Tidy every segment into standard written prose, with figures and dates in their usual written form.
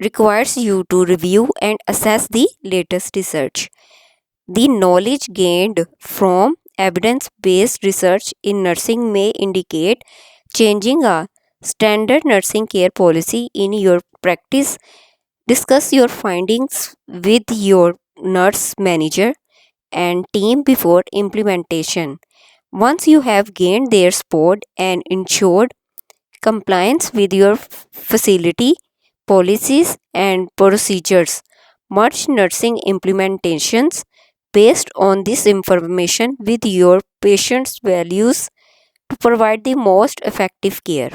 requires you to review and assess the latest research. The knowledge gained from evidence-based research in nursing may indicate changing a standard nursing care policy in your practice. Discuss your findings with your nurse manager and team before implementation. Once you have gained their support and ensured compliance with your facility policies and procedures, merge nursing implementations based on this information with your patient's values to provide the most effective care.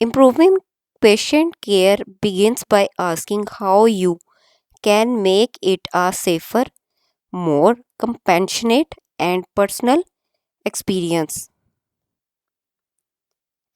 Improving patient care begins by asking how you can make it a safer, more compassionate and personal experience.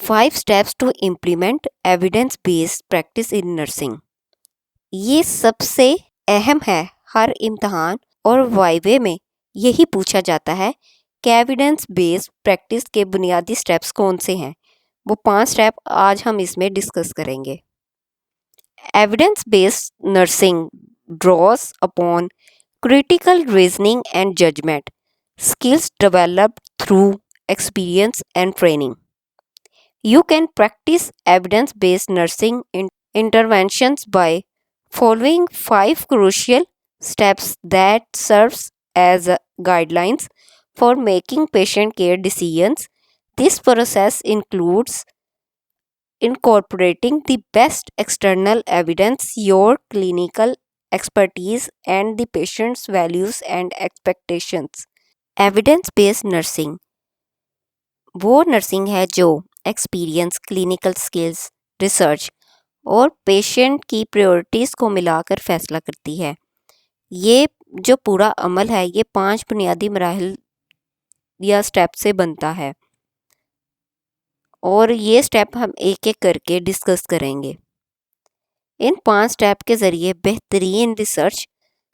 5 steps to implement evidence based practice in nursing. یہ سب سے اہم ہے، ہر امتحان اور وائوے میں یہی پوچھا جاتا ہے کہ ایویڈنس بیس پریکٹس کے بنیادی سٹیپس کون سے ہیں۔ وہ 5 سٹیپ آج ہم اس میں ڈسکس کریں گے۔ Evidence based nursing draws upon critical reasoning and judgment, skills developed through experience and training. You can practice evidence-based nursing interventions by following 5 crucial steps that serves as guidelines for making patient care decisions. This process includes incorporating the best external evidence, your clinical expertise, and the patient's values and expectations. Evidence based nursing وہ nursing ہے جو experience, clinical skills, research اور patient کی priorities کو ملا کر فیصلہ کرتی ہے۔ یہ جو پورا عمل ہے یہ 5 بنیادی مراحل یا سٹیپ سے بنتا ہے، اور یہ سٹیپ ہم ایک ایک کر کے ڈسکس کریں گے۔ ان 5 سٹیپ کے ذریعے بہترین ریسرچ،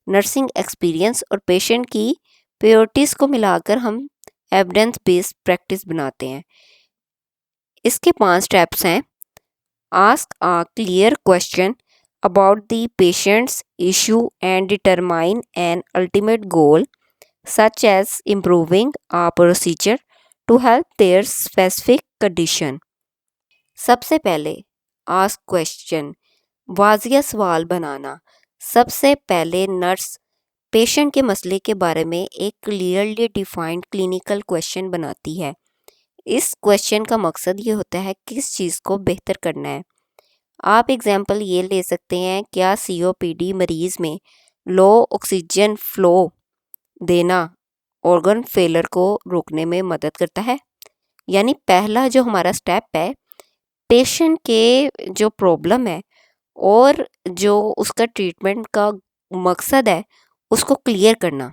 نرسنگ ایکسپیرئنس اور پیشنٹ کی پریورٹیز کو ملا کر ہم ایویڈنس بیسڈ پریکٹس بناتے ہیں۔ اس کے 5 سٹیپس ہیں: ask a clear question about the patient's issue and determine an ultimate goal, such as improving a procedure to help their specific condition. سب سے پہلے آسک کویسچن، واضح سوال بنانا۔ سب سے پہلے نرس پیشنٹ کے مسئلے کے بارے میں ایک کلیئرلی ڈیفائنڈ کلینکل کویسچن بناتی ہے۔ اس کویسچن کا مقصد یہ ہوتا ہے کس چیز کو بہتر کرنا ہے۔ آپ ایگزامپل یہ لے سکتے ہیں، کیا COPD مریض میں لو آکسیجن فلو دینا آرگن فیلر کو روکنے میں مدد کرتا ہے؟ یعنی پہلا جو ہمارا سٹیپ ہے، پیشنٹ کے جو پرابلم ہے اور جو اس کا ٹریٹمنٹ کا مقصد ہے اس کو کلیئر کرنا۔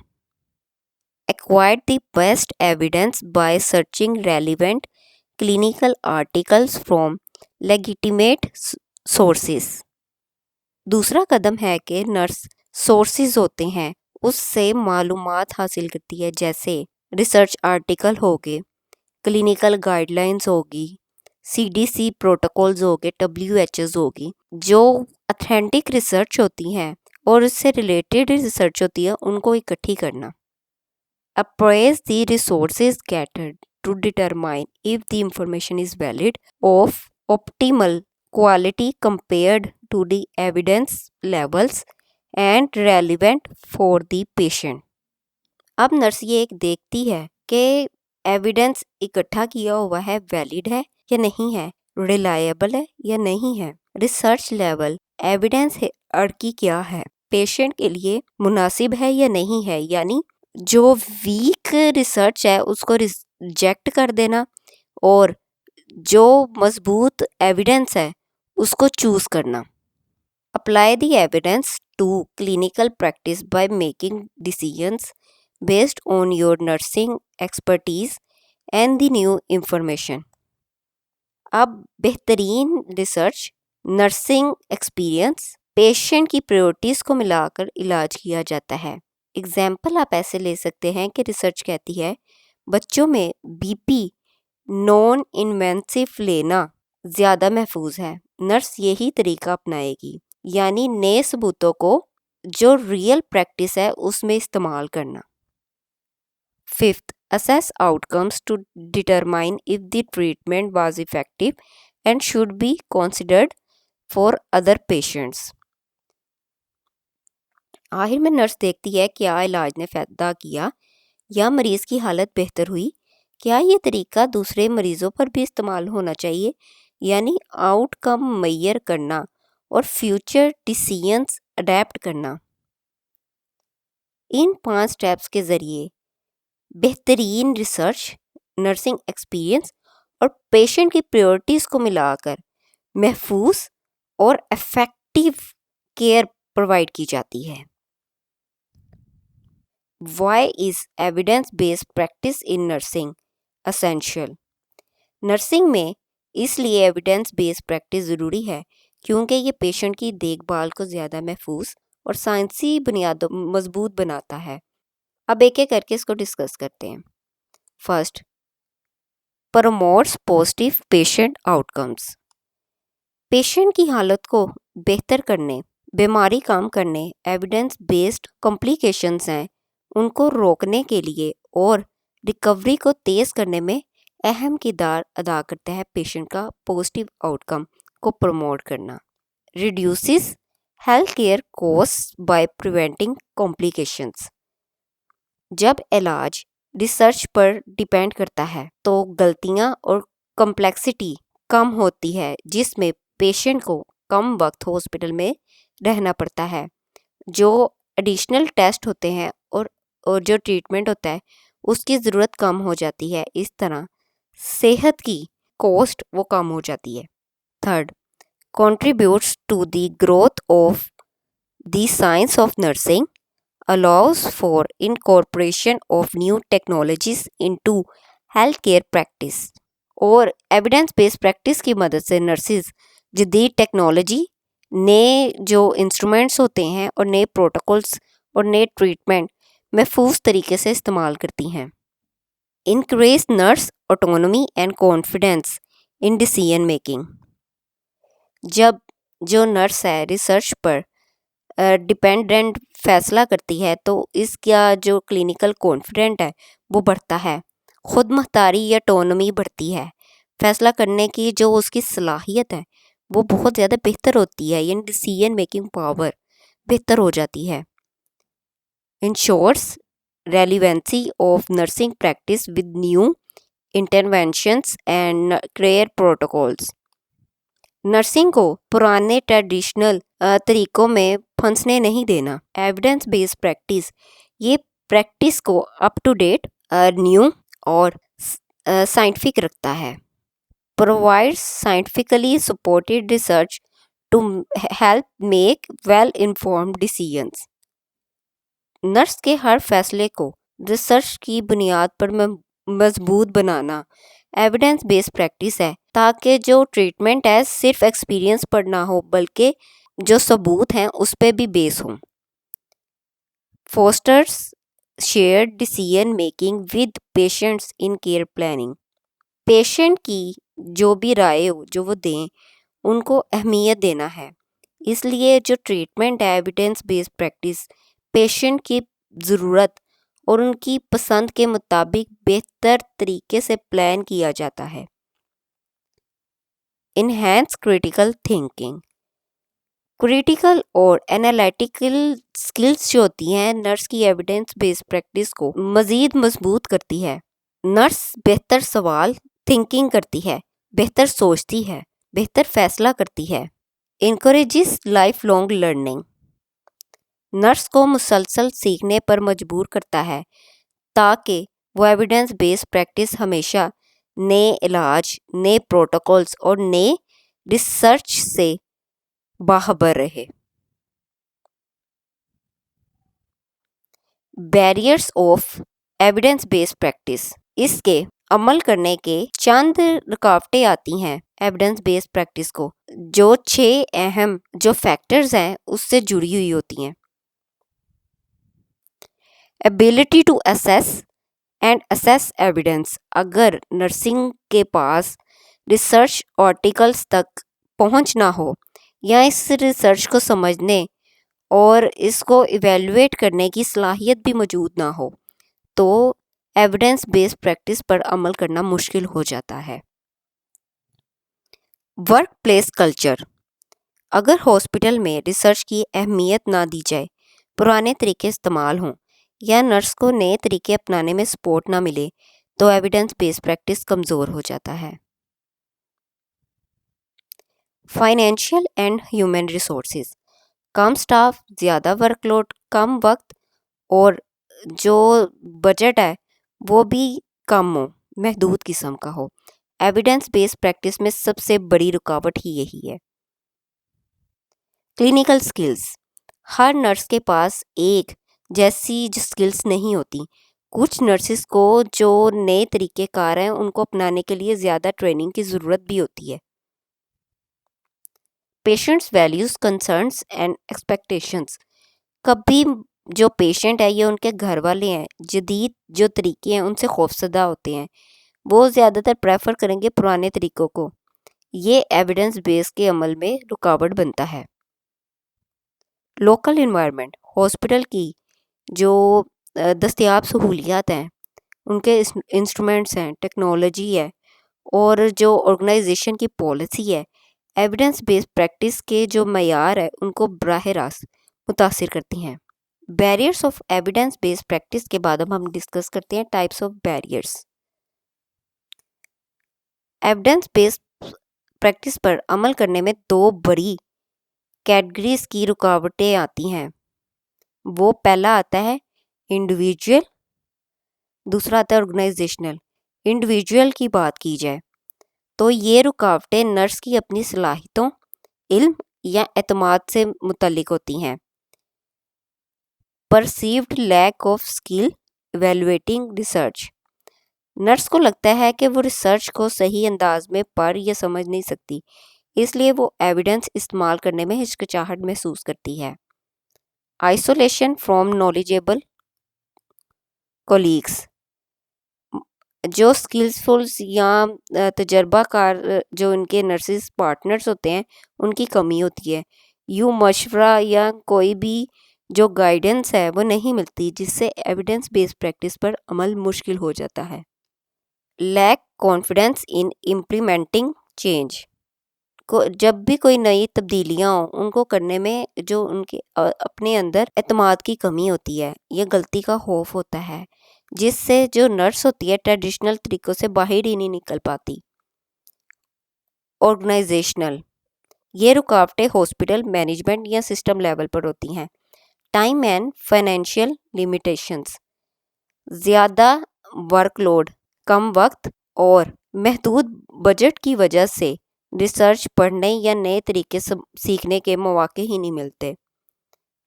Acquire the best evidence by searching relevant clinical articles from legitimate sources. دوسرا قدم ہے کہ نرس سورسز ہوتے ہیں اس سے معلومات حاصل کرتی ہے، جیسے ریسرچ آرٹیکل ہوگے، کلینکل گائیڈ لائنز ہوگی، CDC پروٹوکولز ہوگے، WHOs ہوگی۔ جو اتھینٹک ریسرچ ہوتی ہیں اور اس سے ریلیٹڈ ریسرچ ہوتی ہے ان کو اکٹھی کرنا۔ Appraise the resources gathered to determine if the information is valid, of optimal quality compared to the evidence levels, and relevant for the patient. اب نرس یہ ایک دیکھتی ہے کہ ایویڈنس اکٹھا کیا ہوا ہے ویلڈ ہے یا نہیں ہے، ریلائبل ہے یا نہیں ہے، ریسرچ لیول ایویڈنس کی کیا ہے، پیشنٹ کے لیے مناسب ہے یا نہیں ہے، یعنی جو ویک ریسرچ ہے اس کو ریجیکٹ کر دینا اور جو مضبوط ایویڈنس ہے اس کو چوز کرنا۔ Apply the evidence to clinical practice by making decisions based on your nursing expertise and the new information. اب بہترین ریسرچ، نرسنگ ایکسپیرئنس، پیشنٹ کی پریورٹیز کو ملا کر علاج کیا جاتا ہے۔ اگزامپل آپ ایسے لے سکتے ہیں کہ ریسرچ کہتی ہے بچوں میں BP نان انویسیو لینا زیادہ محفوظ ہے، نرس یہی طریقہ اپنائے گی، یعنی نئے ثبوتوں کو جو ریئل پریکٹس ہے اس میں استعمال کرنا۔ 5th, assess outcomes to determine if the treatment was effective and should be considered for other patients. آخر میں نرس دیکھتی ہے کیا علاج نے فائدہ کیا یا مریض کی حالت بہتر ہوئی، کیا یہ طریقہ دوسرے مریضوں پر بھی استعمال ہونا چاہیے، یعنی آؤٹ کم معیر کرنا اور فیوچر ڈیسیژنز اڈیپٹ کرنا۔ ان 5 سٹیپس کے ذریعے بہترین ریسرچ، نرسنگ ایکسپیرئنس اور پیشنٹ کی پریورٹیز کو ملا کر محفوظ اور افیکٹو کیئر پرووائڈ کی جاتی ہے۔ Why is evidence-based practice in nursing essential? Nursing میں اس لیے ایویڈنس بیس پریکٹس ضروری ہے کیونکہ یہ پیشنٹ کی دیکھ بھال کو زیادہ محفوظ اور سائنسی بنیادوں مضبوط بناتا ہے۔ اب ایک ایک کر کے اس کو ڈسکس کرتے ہیں۔ First, promotes positive patient out comes. Patient کی حالت کو بہتر کرنے، بیماری کم کرنے، ایویڈنس بیسڈ کمپلیکیشنز ہیں ان کو روکنے کے لیے اور ریکوری کو تیز کرنے میں اہم کردار ادا کرتا ہے پیشنٹ کا پازیٹیو آؤٹ کم کو پروموٹ کرنا۔ Reduces health care cost by preventing complications. جب علاج ریسرچ پر ڈیپینڈ کرتا ہے تو غلطیاں اور کمپلیکسٹی کم ہوتی ہے، جس میں پیشنٹ کو کم وقت ہاسپٹل میں رہنا پڑتا ہے، جو ایڈیشنل ٹیسٹ ہوتے ہیں اور جو ٹریٹمنٹ ہوتا ہے اس کی ضرورت کم ہو جاتی ہے۔ اس طرح صحت کی کاسٹ وہ کم ہو جاتی ہے۔ Third, contributes to the growth of the science of nursing, allows for incorporation of new technologies into healthcare practice، اور ایویڈنس بیس پریکٹس کی مدد سے نرسز جدید ٹیکنالوجی، نئے جو انسٹرومنٹس ہوتے ہیں اور نئے پروٹوکولس اور نئے ٹریٹمنٹ محفوظ طریقے سے استعمال کرتی ہیں۔ Increase nurse autonomy and confidence in decision making. جب جو نرس ہے ریسرچ پر ڈیپینڈنٹ فیصلہ کرتی ہے تو اس کا جو کلینیکل کانفیڈنٹ ہے وہ بڑھتا ہے، خود مختاری یا آٹونومی بڑھتی ہے، فیصلہ کرنے کی جو اس کی صلاحیت ہے وہ بہت زیادہ بہتر ہوتی ہے، یعنی ڈیسیژن میکنگ پاور بہتر ہو جاتی ہے۔ Ensures relevancy of nursing practice with new interventions and care protocols. Nursing کو پرانے ٹریڈیشنل طریقوں میں پھنسنے نہیں دینا۔ ایویڈنس بیس پریکٹس یہ پریکٹس کو اپ ٹو ڈیٹ، نیو اور سائنٹیفک رکھتا ہے۔ Provide scientifically supported research to help make well informed decisions. Nurse کے ہر فیصلے کو ریسرچ کی بنیاد پر مضبوط بنانا ایویڈنس بیس پریکٹس ہے، تاکہ جو ٹریٹمنٹ ہے صرف ایکسپیرئنس پر نہ ہو بلکہ جو ثبوت ہیں اس پہ بھی بیس ہوں۔ Fosters shared decision making with patients in care planning. Patient کی جو بھی رائے ہو جو وہ دیں ان کو اہمیت دینا ہے، اس لیے جو ٹریٹمنٹ ہے ایویڈنس بیس پریکٹس پیشنٹ کی ضرورت اور ان کی پسند کے مطابق بہتر طریقے سے پلان کیا جاتا ہے۔ Enhance critical thinking. کریٹیکل اور انالیٹیکل سکلز جو ہوتی ہیں نرس کی ایویڈنس بیس پریکٹس کو مزید مضبوط کرتی ہے۔ نرس بہتر سوال تھنکنگ کرتی ہے، بہتر سوچتی ہے، بہتر فیصلہ کرتی ہے۔ Encourages life long learning. Nurse کو مسلسل سیکھنے پر مجبور کرتا ہے تاکہ وہ ایویڈنس بیس پریکٹس ہمیشہ نئے علاج، نئے پروٹوکولز اور نئے ریسرچ سے باخبر رہے۔ Barriers of evidence base practice. اس کے عمل کرنے کے چند رکاوٹیں آتی ہیں ایویڈنس بیس پریکٹس کو، جو 6 اہم جو فیکٹرز ہیں اس سے جڑی ہوئی ہوتی ہیں۔ ability to assess and assess evidence۔ اگر نرسنگ کے پاس ریسرچ آرٹیکلز تک پہنچ نہ ہو یا اس ریسرچ کو سمجھنے اور اس کو ایویلویٹ کرنے کی صلاحیت بھی موجود نہ ہو تو ایویڈنس بیس پریکٹس پر عمل کرنا مشکل ہو جاتا ہے۔ Work place culture. اگر ہاسپٹل میں ریسرچ کی اہمیت نہ دی جائے، پرانے طریقے استعمال ہوں یا نرس کو نئے طریقے اپنانے میں سپورٹ نہ ملے تو ایویڈنس بیس پریکٹس کمزور ہو جاتا ہے۔ Financial and human resources. Come staff, زیادہ ورک لوڈ، کم وقت اور جو بجٹ ہے وہ بھی کم ہو، محدود قسم کا ہو۔ ایویڈنس بیس پریکٹس میں سب سے بڑی رکاوٹ ہی یہی ہے۔ Clinical skills. ہر نرس کے پاس ایک جیسی سکلز نہیں ہوتی۔ کچھ نرسز کو جو نئے طریقے کار ہیں ان کو اپنانے کے لیے زیادہ ٹریننگ کی ضرورت بھی ہوتی ہے۔ Patients values concerns and expectations. کبھی جو پیشنٹ ہے یا ان کے گھر والے ہیں جدید جو طریقے ہیں ان سے خوفزدہ ہوتے ہیں، وہ زیادہ تر پریفر کریں گے پرانے طریقوں کو. یہ ایویڈنس بیس کے عمل میں رکاوٹ بنتا ہے. لوکل انوائرمنٹ، ہاسپٹل کی جو دستیاب سہولیات ہیں، ان کے انسٹرومنٹس ہیں، ٹیکنالوجی ہے، اور جو آرگنائزیشن کی پالیسی ہے، ایویڈنس بیس پریکٹس کے جو معیار ہے ان کو براہ راست متاثر کرتی ہیں. Barriers of evidence base practice کے بعد اب ہم ڈسکس کرتے ہیں types of barriers. Evidence base practice پر عمل کرنے میں دو بڑی کیٹیگریز کی رکاوٹیں آتی ہیں. وہ پہلا آتا ہے انڈیویجول، دوسرا آتا ہے آرگنائزیشنل. انڈیویجول کی بات کی جائے تو یہ رکاوٹیں نرس کی اپنی صلاحیتوں، علم یا اعتماد سے متعلق ہوتی ہیں. Perceived lack of skill evaluating research, nurse کو لگتا ہے کہ وہ ریسرچ کو صحیح انداز میں پڑھ یا سمجھ نہیں سکتی، اس لیے وہ ایویڈنس استعمال کرنے میں ہچکچاہٹ محسوس کرتی ہے. آئسولیشن فرام نالجیبل کولیگس، جو اسکلفل یا تجربہ کار جو ان کے نرسز پارٹنرز ہوتے ہیں ان کی کمی ہوتی ہے. یوں مشورہ یا کوئی بھی جو گائیڈنس ہے وہ نہیں ملتی، جس سے ایویڈنس بیس پریکٹس پر عمل مشکل ہو جاتا ہے. لیک کانفیڈنس ان امپلیمنٹنگ چینج، جب بھی کوئی نئی تبدیلیاں ہوں ان کو کرنے میں جو ان کے اپنے اندر اعتماد کی کمی ہوتی ہے یا غلطی کا خوف ہوتا ہے، جس سے جو نرس ہوتی ہے ٹریڈیشنل طریقوں سے باہر ہی نہیں نکل پاتی. آرگنائزیشنل، یہ رکاوٹیں ہاسپٹل مینجمنٹ یا سسٹم لیول پر ہوتی ہیں. ٹائم اینڈ فائنینشیل لیمیٹیشنز، زیادہ ورک لوڈ، کم وقت اور محدود بجٹ کی وجہ سے ریسرچ پڑھنے یا نئے طریقے سیکھنے کے مواقع ہی نہیں ملتے.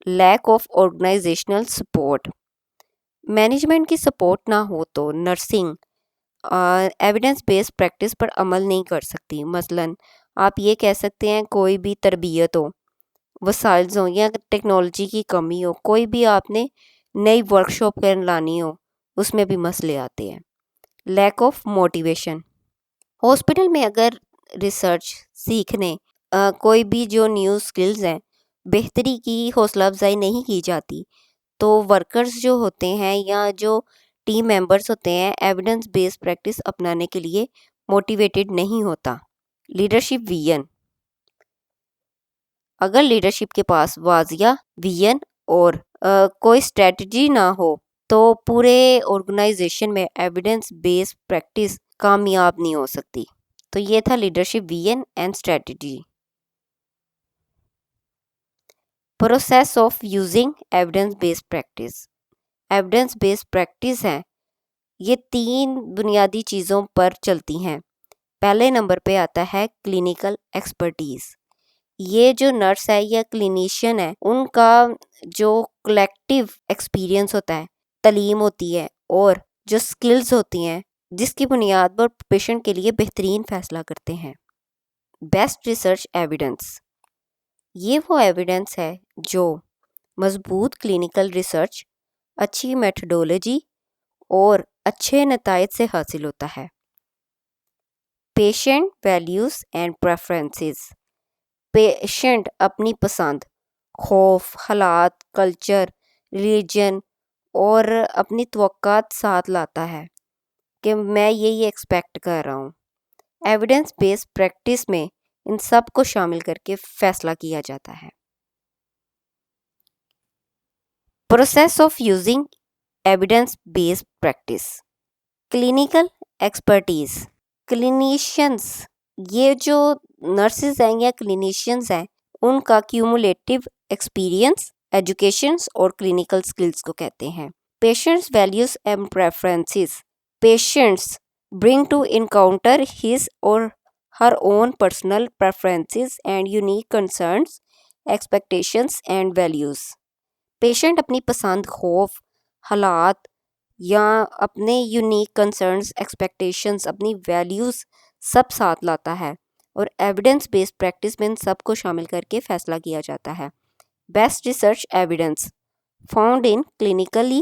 Lack of organisational support, management کی سپورٹ نہ ہو تو نرسنگ ایویڈنس بیس پریکٹس پر عمل نہیں کر سکتی. مثلاً آپ یہ کہہ سکتے ہیں کوئی بھی تربیت ہو، وسائل ہوں یا ٹیکنالوجی کی کمی ہو، کوئی بھی آپ نے نئی ورکشاپ لانی ہو، اس میں بھی مسئلے آتے ہیں. لیک آف موٹیویشن، ہاسپٹل میں اگر ریسرچ سیکھنے کوئی بھی جو نیو سکلز ہیں بہتری کی حوصلہ افزائی نہیں کی جاتی تو ورکرز جو ہوتے ہیں یا جو ٹیم ممبرز ہوتے ہیں ایویڈنس بیس پریکٹس اپنانے کے لیے موٹیویٹڈ نہیں ہوتا. لیڈرشپ ویژن، اگر لیڈرشپ کے پاس واضح ویژن اور کوئی اسٹریٹجی نہ ہو تو پورے آرگنائزیشن میں ایویڈنس بیس پریکٹس کامیاب نہیں ہو سکتی. تو یہ تھا leadership vision and strategy. Process of using evidence base practice, evidence base practice ہیں یہ 3 بنیادی چیزوں پر چلتی ہیں. پہلے نمبر پہ آتا ہے کلینیکل ایکسپرٹیز. یہ جو نرس ہے یا کلینیشین ہے ان کا جو کلیکٹیو ایکسپیرینس ہوتا ہے، تعلیم ہوتی ہے اور جو سکلز ہوتی ہیں جس کی بنیاد پر پیشنٹ کے لیے بہترین فیصلہ کرتے ہیں. بیسٹ ریسرچ ایویڈنس، یہ وہ ایویڈنس ہے جو مضبوط کلینیکل ریسرچ، اچھی میتھڈولوجی اور اچھے نتائج سے حاصل ہوتا ہے. Patient values and preferences, patient اپنی پسند، خوف، حالات، کلچر، ریلیجن اور اپنی توقعات ساتھ لاتا ہے کہ میں یہی ایکسپیکٹ کر رہا ہوں. ایویڈنس بیس پریکٹس میں ان سب کو شامل کر کے فیصلہ کیا جاتا ہے. Process of using evidence base practice, clinical expertise, clinicians, یہ جو نرسز ہیں یا کلینیشینز ہیں ان کا کیومولیٹیو ایکسپیرینس، ایجوکیشنز اور کلینیکل سکلز کو کہتے ہیں. Patients values and preferences, patients bring to encounter his or her own personal preferences and unique concerns, expectations and values. Patient اپنی پسند، خوف، حالات یا اپنے یونیک کنسرنز، ایکسپیکٹیشنز، اپنی ویلیوز سب ساتھ لاتا ہے اور ایویڈنس بیسڈ پریکٹس میں ان سب کو شامل کر کے فیصلہ کیا جاتا ہے۔ Best research evidence found in clinically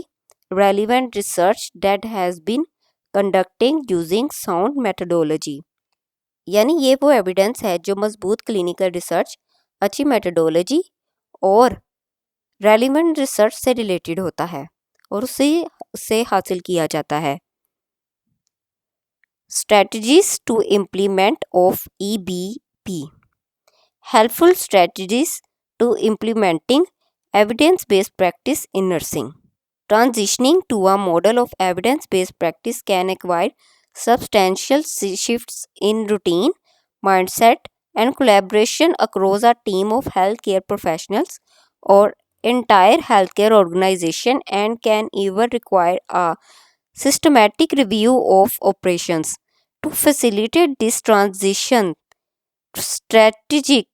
relevant research that has been conducting using sound methodology, یعنی یہ وہ ایویڈنس ہے جو مضبوط کلینکل ریسرچ، اچھی میتھڈولوجی اور ریلیونٹ ریسرچ سے ریلیٹڈ ہوتا ہے اور اسے حاصل کیا جاتا ہے۔ Strategies to implement of EBP. Helpful strategies to implementing evidence-based practice in nursing. Transitioning to a model of evidence-based practice can require substantial shifts in routine, mindset, and collaboration across a team of healthcare professionals or entire healthcare organization, and can even require a systematic review of operations. To facilitate this transition, strategic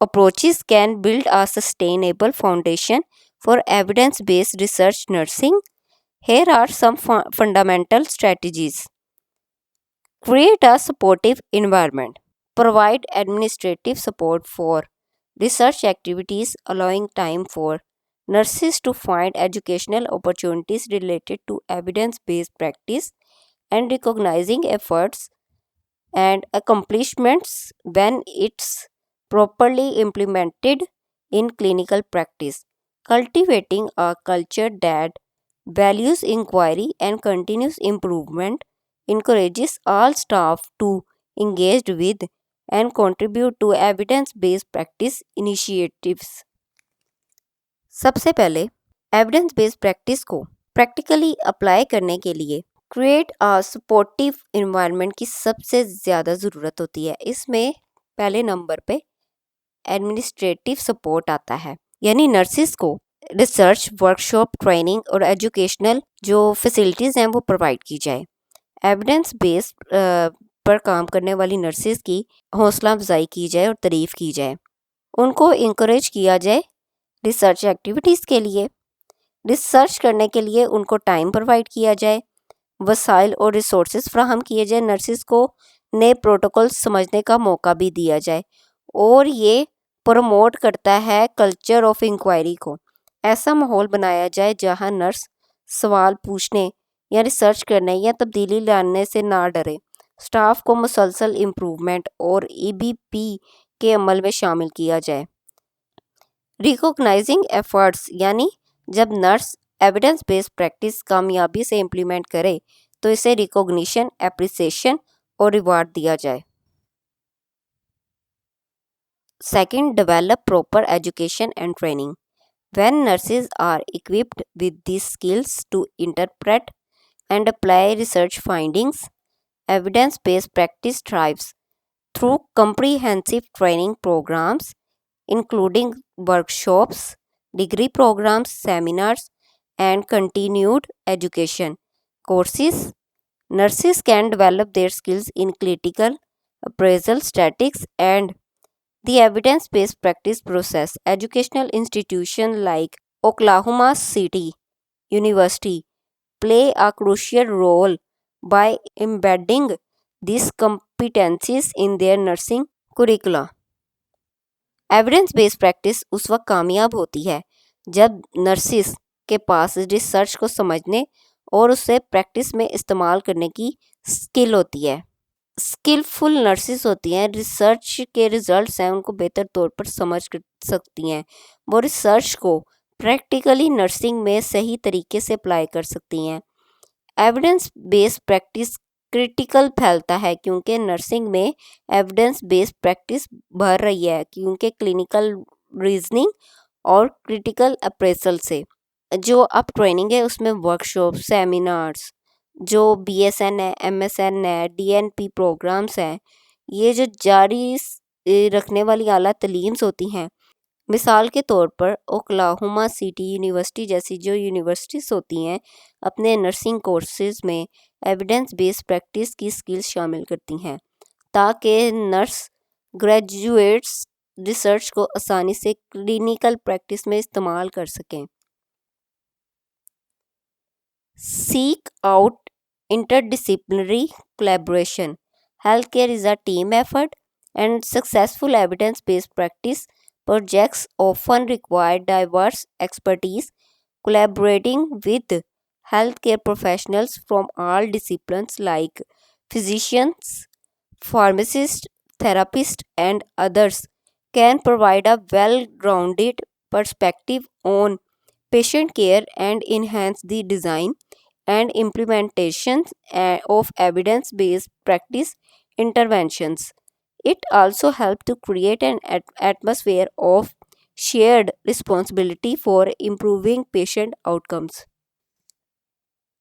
approaches can build a sustainable foundation for evidence-based research nursing. Here are some fundamental strategies. Create a supportive environment. Provide administrative support for research activities, allowing time for nurses to find educational opportunities related to evidence-based practice, and recognizing efforts and accomplishments when it's properly implemented in clinical practice. Cultivating a culture that values inquiry and continuous improvement encourages all staff to engage with and contribute to evidence-based practice initiatives. سب سے پہلے evidence based practice کو practically apply کرنے کے لیے create آ supportive environment کی سب سے زیادہ ضرورت ہوتی ہے۔ اس میں پہلے نمبر پہ ایڈمنسٹریٹو سپورٹ آتا ہے، یعنی نرسز کو ریسرچ، ورکشاپ، ٹریننگ اور ایجوکیشنل جو فیسلٹیز ہیں وہ پرووائڈ کی جائے۔ ایویڈنس بیسڈ پر کام کرنے والی نرسز کی حوصلہ افزائی کی جائے اور تعریف کی جائے، ان کو انکریج کیا جائے ریسرچ ایکٹیویٹیز کے لیے۔ ریسرچ کرنے کے لیے ان کو ٹائم پرووائڈ کیا جائے، وسائل اور ریسورسز فراہم کیے جائے، نرسز کو نئے پروٹوکول سمجھنے کا موقع بھی دیا جائے، اور یہ پروموٹ کرتا ہے کلچر آف انکوائری کو۔ ایسا ماحول بنایا جائے جہاں نرس سوال پوچھنے یا ریسرچ کرنے یا تبدیلی لانے سے نہ ڈرے۔ سٹاف کو مسلسل امپروومنٹ اور EBP کے عمل میں شامل کیا جائے۔ ریکوگنائزنگ ایفرٹس، یعنی جب نرس ایویڈنس بیسڈ پریکٹس کامیابی سے امپلیمنٹ کرے تو اسے ریکوگنیشن، اپریسیشن اور ریوارڈ دیا جائے۔ Second, develop proper education and training. When nurses are equipped with these skills to interpret and apply research findings, evidence-based practice thrives. Through comprehensive training programs, including workshops, degree programs, seminars, and continued education courses, nurses can develop their skills in clinical appraisal, statistics, and the evidence-based practice process. Educational institutions like Oklahoma City University play a crucial role by embedding these competencies in their nursing curricula. Evidence based practice اس وقت کامیاب ہوتی ہے جب nurses کے پاس research کو سمجھنے اور اسے پریکٹس میں استعمال کرنے کی اسکل ہوتی ہے۔ اسکلفل نرسز ہوتی ہیں، ریسرچ کے ریزلٹس ہیں ان کو بہتر طور پر سمجھ سکتی ہیں، وہ ریسرچ کو پریکٹیکلی نرسنگ میں صحیح طریقے سے اپلائی کر سکتی ہیں۔ ایویڈنس بیسڈ پریکٹس کرٹیکل پھیلتا ہے کیونکہ نرسنگ میں ایویڈنس بیسڈ پریکٹس بڑھ رہی ہے، کیونکہ کلینکل ریزننگ اور کرٹیکل اپریسل سے جو اب ٹریننگ ہے اس میں ورکشاپ، سیمینارز، جو BSN ہے، MSN ہے، DNP پروگرامز ہیں، یہ جو جاری رکھنے والی اعلیٰ تعلیمز ہوتی ہیں، مثال کے طور پر اوکلاہوما سٹی یونیورسٹی جیسی جو یونیورسٹیز ہوتی ہیں اپنے نرسنگ کورسز میں ایویڈنس بیسڈ پریکٹس کی سکلز شامل کرتی ہیں تاکہ نرس گریجویٹس ریسرچ کو آسانی سے کلینیکل پریکٹس میں استعمال کر سکیں۔ Seek out interdisciplinary collaboration. Healthcare is a team effort. and successful evidence-based practice projects often require diverse expertise, collaborating with healthcare professionals from all disciplines like physicians, pharmacists, therapists, and others can provide a well grounded perspective on patient care and enhance the design and implementation of evidence based practice interventions. It also helps to create an atmosphere of shared responsibility for improving patient outcomes.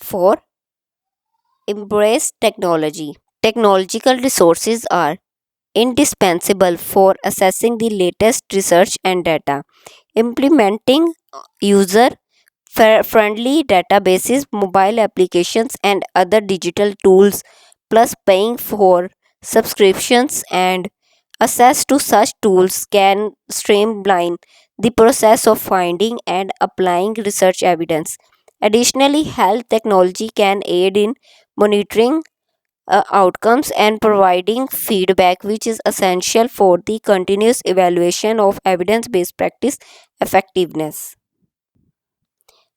4. Embrace technology. Technological resources are indispensable for accessing the latest research and data. Implementing user-friendly databases, mobile applications, and other digital tools, plus paying for subscriptions and access to such tools can streamline the process of finding and applying research evidence. Additionally, health technology can aid in monitoring outcomes and providing feedback, which is essential for the continuous evaluation of evidence-based practice effectiveness.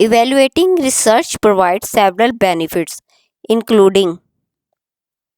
Evaluating research provides several benefits, including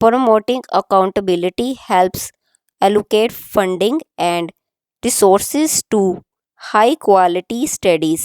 Promoting accountability helps allocate funding and resources to high quality studies.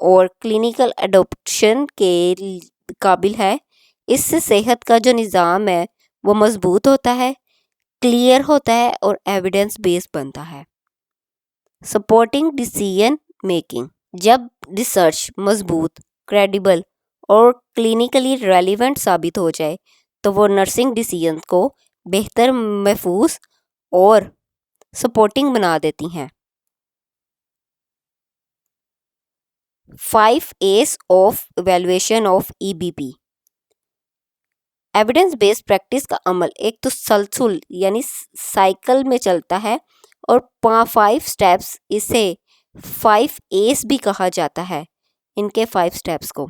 اور clinical adoption کے قابل ہے۔ اس سے صحت کا جو نظام ہے وہ مضبوط ہوتا ہے، کلیئر ہوتا ہے اور ایویڈنس بیس بنتا ہے۔ سپورٹنگ ڈیسیژن میکنگ، جب ریسرچ مضبوط، کریڈیبل اور کلینیکلی ریلیونٹ ثابت ہو جائے تو وہ نرسنگ ڈیسیژن کو بہتر، محفوظ اور سپورٹنگ بنا دیتی ہیں۔ 5 A's of evaluation of EBP۔ Evidence based practice کا عمل ایک تسلسل یعنی سائیکل میں چلتا ہے اور 5 سٹیپس، اسے 5 A's بھی کہا جاتا ہے، ان کے 5 سٹیپس کو۔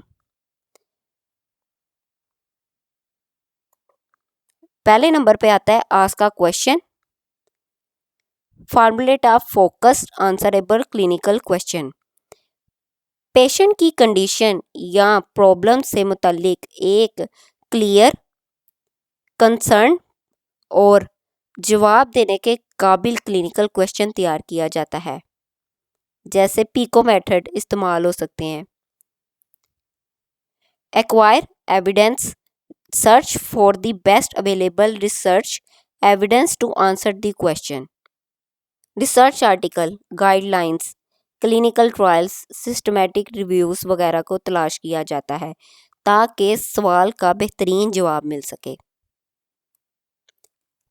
پہلے نمبر پہ آتا ہے ask a question, formulate a focused answerable clinical question. Patient کی کنڈیشن یا پرابلم سے متعلق ایک کلیئر، کنسرن اور جواب دینے کے قابل کلینکل کویسچن تیار کیا جاتا ہے، جیسے پیکو میتھڈ استعمال ہو سکتے ہیں۔ Acquire evidence, search for the best available research evidence to answer the question. Research article, guidelines, clinical trials, systematic reviews وغیرہ کو تلاش کیا جاتا ہے تاکہ سوال کا بہترین جواب مل سکے۔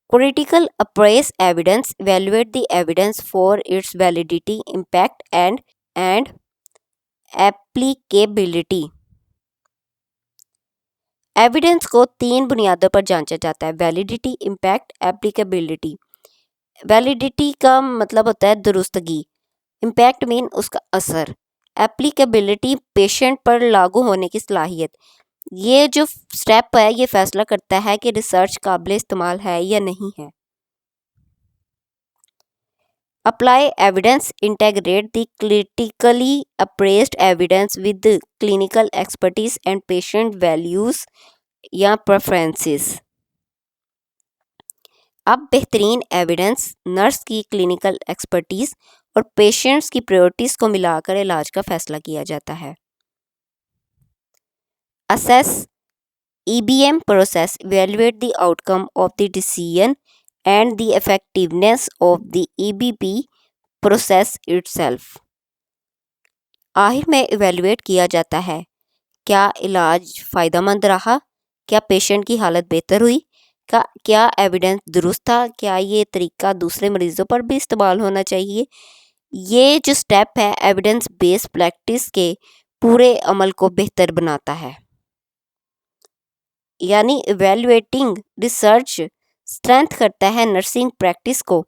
Critical appraise evidence, evaluate the evidence for its validity, impact and applicability۔ Evidence کو 3 بنیادوں پر جانچا جاتا ہے: ویلیڈیٹی، امپیکٹ، ایپلیکیبلٹی۔ ویلیڈیٹی کا مطلب ہوتا ہے درستگی، امپیکٹ مین اس کا اثر، ایپلیکیبلٹی پیشنٹ پر لاگو ہونے کی صلاحیت۔ یہ جو سٹیپ ہے یہ فیصلہ کرتا ہے کہ ریسرچ قابل استعمال ہے یا نہیں ہے۔ Apply evidence, integrate the critically appraised evidence with clinical expertise and patient values یا پریفرنسز۔ اب بہترین ایویڈنس، نرس کی کلینکل ایکسپرٹیز اور پیشنٹس کی پریورٹیز کو ملا کر علاج کا فیصلہ کیا جاتا ہے۔ Assess EBM process, evaluate the outcome of the decision and the effectiveness of the EBP process itself۔ آخر میں ایویلویٹ کیا جاتا ہے، کیا علاج فائدہ مند رہا، کیا پیشنٹ کی حالت بہتر ہوئی، کیا ایویڈنس درست تھا، کیا یہ طریقہ دوسرے مریضوں پر بھی استعمال ہونا چاہیے۔ یہ جو سٹیپ ہے ایویڈنس بیس پریکٹس کے پورے عمل کو بہتر بناتا ہے۔ یعنی ایویلویٹنگ ریسرچ اسٹرینتھ کرتا ہے نرسنگ پریکٹس کو